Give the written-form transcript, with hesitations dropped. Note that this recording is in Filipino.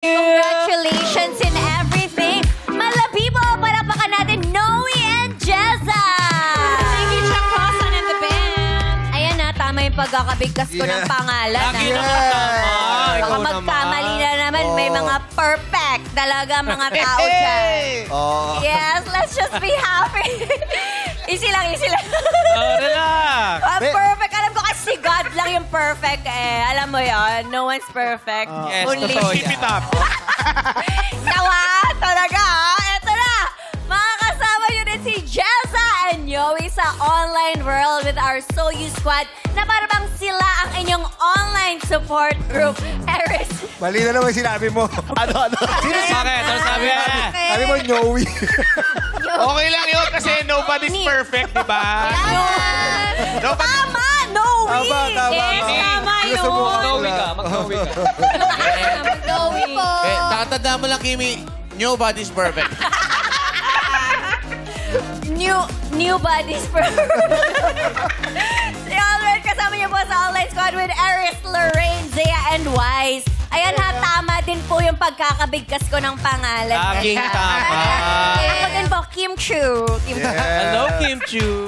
Congratulations in everything. Mala people, palapakan natin Noe and Jezza. Thank you, Chuck Rosan and the band. Ayan na, tama yung pagkakabigkas ko ng pangalan. Lagi ah. naman tama. Baka Ikaw magkamali na naman. May Oo. mga perfect talaga mga tao dyan. Oh. Yes, let's just be happy. Easy lang, easy lang. Relax. Perfect. Alam ko kasi God lang yung perfect eh. Alam mo yon, no one's perfect. Yes, Only totoo Keep yan. it up. Tawa, talaga. Ito na. Makakasama nyo din si Jezza and Yowie sa online world with our Soyu Squad na para bang sila ang inyong online support group. Eris. Mali na naman sinabi mo. Ano? Bakit? Ano sabi niya? Sabi mo, Noe. Okay lang yun kasi nobody's perfect, di ba? Tama, Nowie. Tama. Yes, tama Gusto mo yun. Mag-Noe ka. Mag-Noe ka. Nowie po. Tatanda mo lang, Kimi, nobody's perfect. New bodies for si Albert, kasama niyo po sa online squad with Eris, Lorraine, Zea, and Wise. Ayan ha, tama din po yung pagkakabigkas ko ng pangalan. Laging tama. Ako din po, Kim Chu. Hello, Kim Chu.